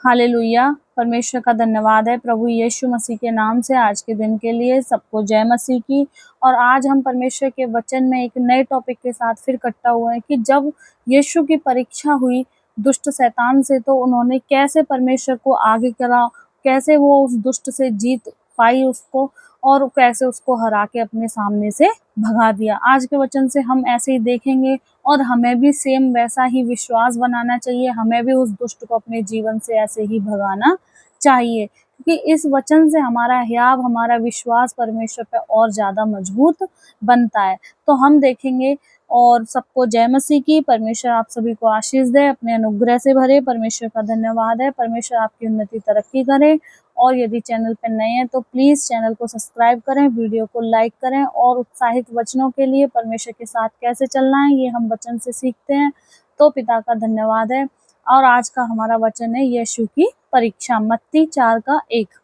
Hallelujah. परमेश्वर का धन्यवाद है प्रभु यीशु मसीह के नाम से आज के दिन के लिए सबको जय मसीह की। और आज हम परमेश्वर के वचन में एक नए टॉपिक के साथ फिर इकट्ठा हुए हैं कि जब यीशु की परीक्षा हुई दुष्ट शैतान से, तो उन्होंने कैसे परमेश्वर को आगे करा, कैसे वो उस दुष्ट से जीत पाई उसको, और कैसे उसको हरा के अपने सामने से भगा दिया। आज के वचन से हम ऐसे ही देखेंगे और हमें भी सेम वैसा ही विश्वास बनाना चाहिए। हमें भी उस दुष्ट को अपने जीवन से ऐसे ही भगाना चाहिए, क्योंकि इस वचन से हमारा हियाव, हमारा विश्वास परमेश्वर पे और ज्यादा मजबूत बनता है। तो हम देखेंगे। और सबको जय मसीह की। परमेश्वर आप सभी को आशीष दे, अपने अनुग्रह से भरे। परमेश्वर का धन्यवाद है। परमेश्वर आपकी उन्नति तरक्की करे। और यदि चैनल पर नए हैं तो प्लीज चैनल को सब्सक्राइब करें, वीडियो को लाइक करें। और उत्साहित वचनों के लिए परमेश्वर के साथ कैसे चलना है ये हम वचन से सीखते हैं। तो पिता का धन्यवाद है। और आज का हमारा वचन है यीशु की परीक्षा, मत्ती 4:1।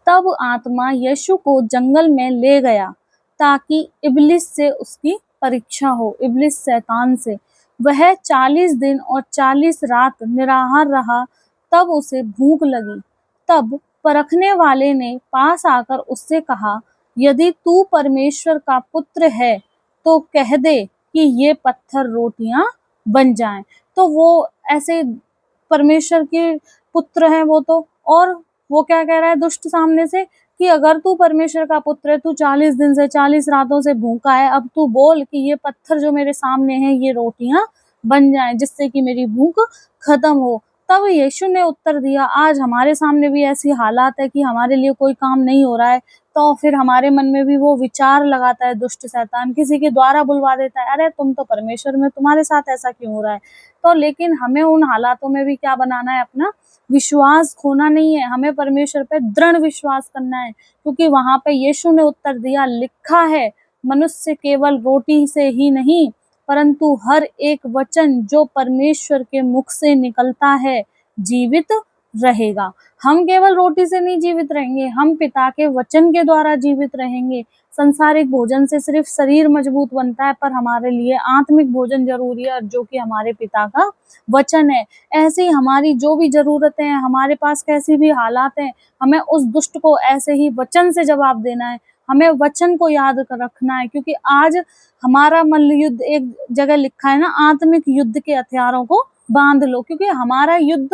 तब आत्मा यीशु को जंगल में ले गया ताकि इब्लिस से उसकी परीक्षा हो, इब्लिस शैतान से। वह 40 दिन और 40 रात निराहार रहा। तब उसे भूख लगी। तब परखने वाले ने पास आकर उससे कहा, यदि तू परमेश्वर का पुत्र है तो कह दे कि ये पत्थर रोटियां बन जाएं। तो वो ऐसे परमेश्वर के पुत्र हैं वो तो। और वो क्या कह रहा है दुष्ट सामने से कि अगर तू परमेश्वर का पुत्र है, तू 40 दिन से 40 रातों से भूखा है, अब तू बोल कि ये पत्थर जो मेरे सामने है ये रोटियां बन जाएं, जिससे कि मेरी भूख खत्म हो। तब यीशु ने उत्तर दिया, आज हमारे सामने भी ऐसी हालात है कि हमारे लिए कोई काम नहीं हो रहा है, तो फिर हमारे मन में भी वो विचार लगाता है दुष्ट शैतान, किसी के द्वारा बुलवा देता है, अरे तुम तो परमेश्वर में, तुम्हारे साथ ऐसा क्यों हो रहा है। तो लेकिन हमें उन हालातों में भी क्या बनाना है, अपना विश्वास खोना नहीं है। हमें परमेश्वर पे दृढ़ विश्वास करना है, क्योंकि वहां पे यीशु ने उत्तर दिया, लिखा है मनुष्य केवल रोटी से ही नहीं परंतु हर एक वचन जो परमेश्वर के मुख से निकलता है जीवित रहेगा। हम केवल रोटी से नहीं जीवित रहेंगे, हम पिता के वचन के द्वारा जीवित रहेंगे। संसारिक भोजन से सिर्फ शरीर मजबूत बनता है, पर हमारे लिए आत्मिक भोजन जरूरी है, जो कि हमारे पिता का वचन है। ऐसे ही हमारी जो भी जरूरतें हैं, हमारे पास कैसी भी हालात हैं, हमें उस दुष्ट को ऐसे ही वचन से जवाब देना है। हमें वचन को याद रखना है, क्योंकि आज हमारा मल्ल युद्ध, एक जगह लिखा है ना, आत्मिक युद्ध के हथियारों को बांध लो, क्योंकि हमारा युद्ध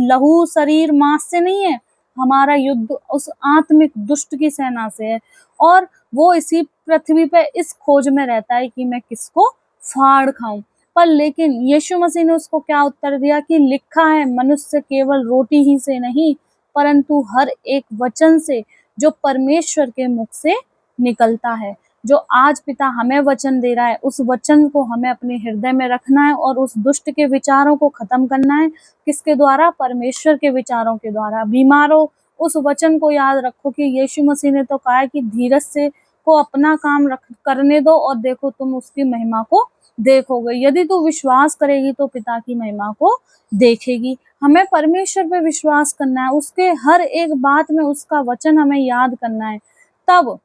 लहू शरीर मांस से नहीं है, हमारा युद्ध उस आत्मिक दुष्ट की सेना से है। और वो इसी पृथ्वी पे इस खोज में रहता है कि मैं किसको फाड़ खाऊं। पर लेकिन यीशु मसीह ने उसको क्या उत्तर दिया कि लिखा है मनुष्य केवल रोटी ही से नहीं परंतु हर एक वचन से जो परमेश्वर के मुख से निकलता है। जो आज पिता हमें वचन दे रहा है, उस वचन को हमें अपने हृदय में रखना है और उस दुष्ट के विचारों को खत्म करना है। किसके द्वारा? परमेश्वर के विचारों के द्वारा। बीमारों, उस वचन को याद रखो कि यीशु मसीह ने तो कहा है कि धीरज से को अपना काम करने दो और देखो तुम उसकी महिमा को देखोगे। यदि तू विश्वास करेगी तो पिता की महिमा को देखेगी। हमें परमेश्वर पे विश्वास करना है, उसके हर एक बात में उसका वचन हमें याद करना है। तब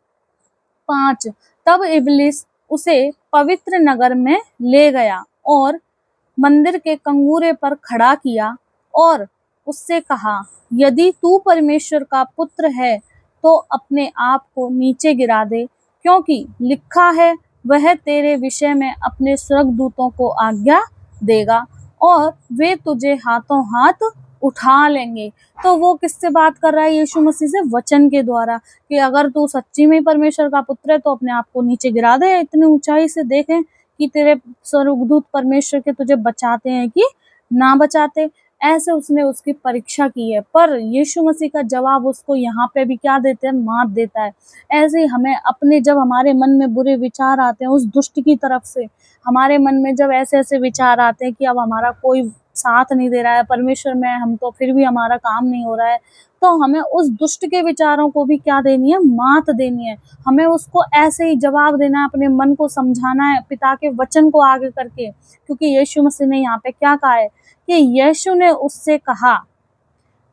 5, तब इब्लिस उसे पवित्र नगर में ले गया और मंदिर के कंगूरे पर खड़ा किया और उससे कहा, यदि तू परमेश्वर का पुत्र है तो अपने आप को नीचे गिरा दे, क्योंकि लिखा है वह तेरे विषय में अपने स्वर्गदूतों को आज्ञा देगा और वे तुझे हाथों हाथ उठा लेंगे। तो वो किससे बात कर रहा है? यीशु मसीह से, वचन के द्वारा, कि अगर तू सच्ची में परमेश्वर का पुत्र है तो अपने आप को नीचे गिरा दे, इतनी ऊंचाई से देखें कि तेरे स्वर्गदूत परमेश्वर के तुझे बचाते हैं कि ना बचाते। ऐसे उसने उसकी परीक्षा की है, पर यीशु मसीह का जवाब उसको यहाँ पे भी क्या देते हैं? मात देता है। ऐसे ही हमें अपने, जब हमारे मन में बुरे विचार आते हैं उस दुष्ट की तरफ से, हमारे मन में जब ऐसे ऐसे विचार आते हैं कि अब हमारा कोई साथ नहीं दे रहा है, परमेश्वर में हम तो फिर भी हमारा काम नहीं हो रहा है, तो हमें उस दुष्ट के विचारों को भी क्या देनी है? मात देनी है। हमें उसको ऐसे ही जवाब देना है, अपने मन को समझाना है पिता के वचन को आगे करके, क्योंकि यीशु मसीह ने यहाँ पे क्या कहा है कि यीशु ने उससे कहा,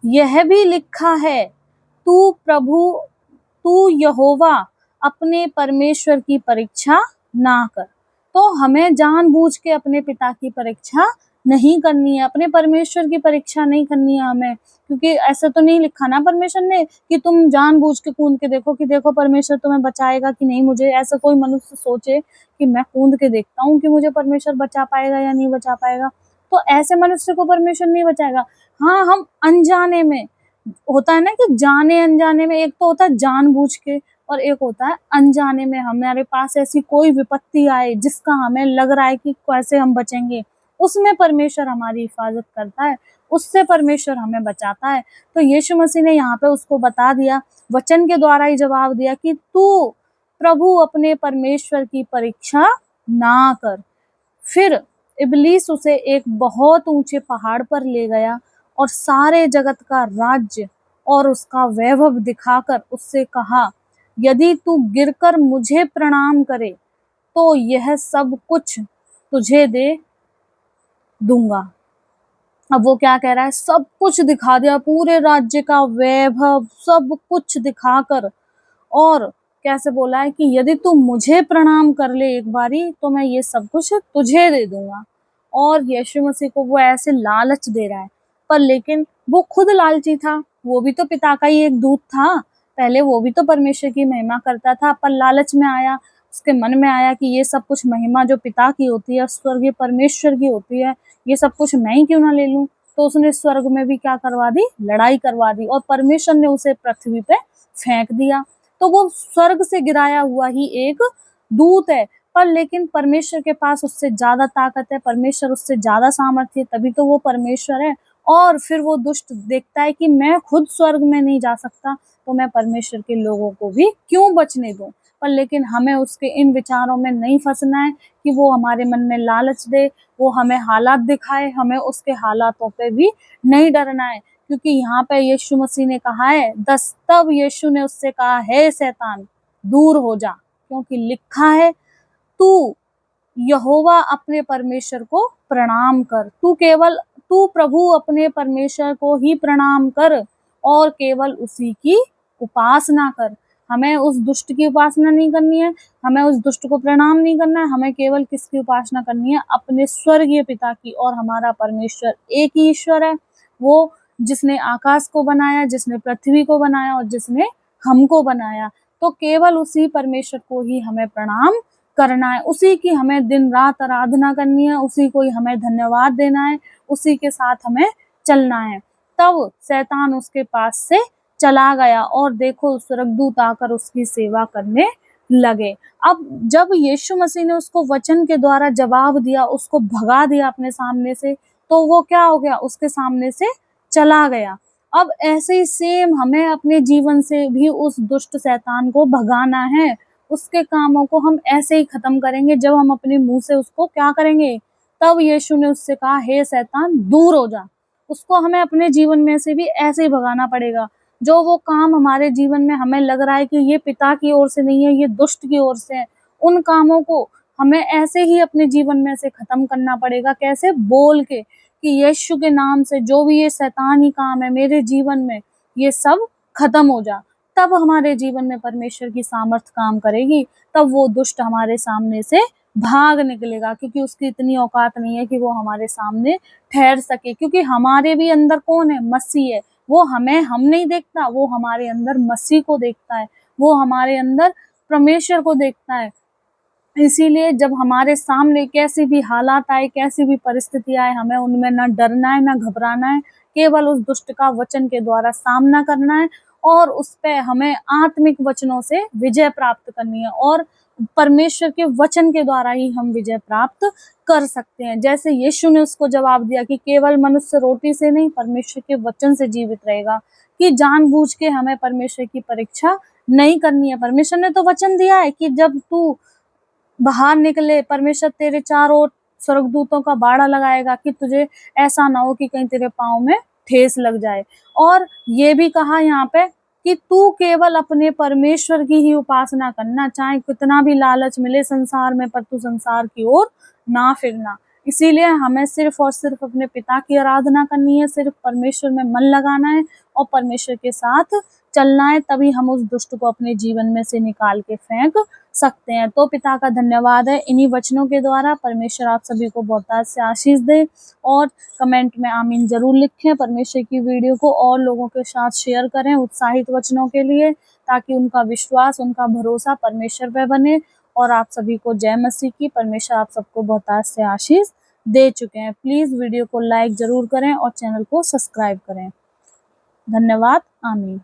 यह भी लिखा है, तू यहोवा अपने परमेश्वर की परीक्षा ना कर। तो हमें जानबूझ के अपने पिता की परीक्षा नहीं करनी है, अपने परमेश्वर की परीक्षा नहीं करनी है हमें, क्योंकि ऐसा तो नहीं लिखा ना परमेश्वर ने कि तुम जानबूझ के कूद के देखो कि देखो परमेश्वर तुम्हें बचाएगा कि नहीं मुझे। ऐसा कोई मनुष्य सोचे कि मैं कूद के देखता हूँ कि मुझे परमेश्वर बचा पाएगा या नहीं बचा पाएगा, तो ऐसे मनुष्य को परमेश्वर नहीं बचाएगा। हाँ, हम अनजाने में, होता है ना कि जाने अनजाने में, एक तो होता है जानबूझ के और एक होता है अनजाने में हमारे पास ऐसी कोई विपत्ति आए जिसका हमें लग रहा है कि कैसे हम बचेंगे, उसमें परमेश्वर हमारी हिफाजत करता है, उससे परमेश्वर हमें बचाता है। तो यीशु मसीह ने यहाँ पे उसको बता दिया, वचन के द्वारा ही जवाब दिया कि तू प्रभु अपने परमेश्वर की परीक्षा ना कर। फिर इब्लीस उसे एक बहुत ऊंचे पहाड़ पर ले गया और सारे जगत का राज्य और उसका वैभव दिखाकर उससे कहा, यदि तू गिरकर मुझे प्रणाम करे तो यह सब कुछ तुझे दे दूंगा। अब वो क्या कह रहा है, सब कुछ दिखा दिया, पूरे राज्य का वैभव सब कुछ दिखाकर, और कैसे बोला है कि यदि तू मुझे प्रणाम कर ले एक बारी तो मैं ये सब कुछ तुझे दे दूंगा। और यीशु मसीह को वो ऐसे लालच दे रहा है, पर लेकिन वो खुद लालची था, वो भी तो पिता का ही एक दूत था, पहले वो भी तो परमेश्वर की महिमा करता था, पर लालच में आया, उसके मन में आया कि ये सब कुछ महिमा जो पिता की होती है, स्वर्गीय परमेश्वर की होती है, ये सब कुछ मैं ही क्यों ना ले लूं। तो उसने स्वर्ग में भी क्या करवा दी, लड़ाई करवा दी, और परमेश्वर ने उसे पृथ्वी पे फेंक दिया। तो वो स्वर्ग से गिराया हुआ ही एक दूत है, पर लेकिन परमेश्वर के पास उससे ज्यादा ताकत है, परमेश्वर उससे ज्यादा सामर्थ्य है, तभी तो वो परमेश्वर है। और फिर वो दुष्ट देखता है कि मैं खुद स्वर्ग में नहीं जा सकता, तो मैं परमेश्वर के लोगों को भी क्यों बचने दूं। पर लेकिन हमें उसके इन विचारों में नहीं फंसना है कि वो हमारे मन में लालच दे, वो हमें हालात दिखाए, हमें उसके हालातों पे भी नहीं डरना है, क्योंकि यहाँ पे यीशु मसीह ने कहा है, तब यीशु ने उससे कहा, है शैतान दूर हो जा, क्योंकि लिखा है, तू यहोवा अपने परमेश्वर को प्रणाम कर, तू प्रभु अपने परमेश्वर को ही प्रणाम कर और केवल उसी की उपासना कर। हमें उस दुष्ट की उपासना नहीं करनी है, हमें उस दुष्ट को प्रणाम नहीं करना है, हमें केवल किसकी उपासना करनी है, अपने स्वर्गीय पिता की। और हमारा परमेश्वर एक ही ईश्वर है, वो जिसने आकाश को बनाया, जिसने पृथ्वी को बनाया और जिसने हमको बनाया, तो केवल उसी परमेश्वर को ही हमें प्रणाम करना है, उसी की हमें दिन रात आराधना करनी है, उसी को ही हमें धन्यवाद देना है, उसी के साथ हमें चलना है। तब शैतान उसके पास से चला गया और देखो स्वर्गदूत आकर उसकी सेवा करने लगे। अब जब यीशु मसीह ने उसको वचन के द्वारा जवाब दिया, उसको भगा दिया अपने सामने से, तो वो क्या हो गया, उसके सामने से चला गया। अब ऐसे ही सेम हमें अपने जीवन से भी उस दुष्ट शैतान को भगाना है, उसके कामों को हम ऐसे ही खत्म करेंगे जब हम अपने मुंह से उसको क्या करेंगे। तब यीशु ने उससे कहा, हे शैतान दूर हो जा। उसको हमें अपने जीवन में से भी ऐसे ही भगाना पड़ेगा। जो वो काम हमारे जीवन में हमें लग रहा है कि ये पिता की ओर से नहीं है, ये दुष्ट की ओर से है, उन कामों को हमें ऐसे ही अपने जीवन में से खत्म करना पड़ेगा। कैसे, बोल के कि यीशु के नाम से जो भी ये शैतानी काम है मेरे जीवन में, ये सब खत्म हो जा। तब हमारे जीवन में परमेश्वर की सामर्थ काम करेगी, तब वो दुष्ट हमारे सामने से भाग निकलेगा, क्योंकि उसकी इतनी औकात नहीं है कि वो हमारे सामने ठहर सके। क्योंकि हमारे भी अंदर कौन है, मसीह है। वो हमें हम नहीं देखता, वो हमारे अंदर मसीह को देखता है, वो हमारे अंदर परमेश्वर को देखता है। इसीलिए जब हमारे सामने कैसी भी हालात आए, कैसी भी परिस्थिति आए, हमें उनमें ना डरना है ना घबराना है, केवल उस दुष्ट का वचन के द्वारा सामना करना है और उस पे हमें आत्मिक वचनों से विजय प्राप्त करनी है। और परमेश्वर के वचन के द्वारा ही हम विजय प्राप्त कर सकते हैं। जैसे यीशु ने उसको जवाब दिया कि केवल मनुष्य रोटी से नहीं, परमेश्वर के वचन से जीवित रहेगा, कि जानबूझ के हमें परमेश्वर की परीक्षा नहीं करनी है। परमेश्वर ने तो वचन दिया है कि जब तू बाहर निकले, परमेश्वर तेरे चारों ओर स्वर्गदूतों का बाड़ा लगाएगा कि तुझे ऐसा ना हो कि कहीं तेरे पाँव में ठेस लग जाए। और ये भी कहा यहाँ पे कि तू केवल अपने परमेश्वर की ही उपासना करना, चाहे कितना भी लालच मिले संसार में, पर तू संसार की ओर ना फिरना। इसीलिए हमें सिर्फ और सिर्फ अपने पिता की आराधना करनी है, सिर्फ परमेश्वर में मन लगाना है और परमेश्वर के साथ चलना है, तभी हम उस दुष्ट को अपने जीवन में से निकाल के फेंक सकते हैं। तो पिता का धन्यवाद है। इन्हीं वचनों के द्वारा परमेश्वर आप सभी को बहुतायत से आशीष दे और कमेंट में आमीन ज़रूर लिखें। परमेश्वर की वीडियो को और लोगों के साथ शेयर करें उत्साहित वचनों के लिए, ताकि उनका विश्वास, उनका भरोसा परमेश्वर पे बने। और आप सभी को जय मसीह की। परमेश्वर आप सबको बहुतायत से आशीष दे चुके हैं। प्लीज़ वीडियो को लाइक ज़रूर करें और चैनल को सब्सक्राइब करें। धन्यवाद। आमीन।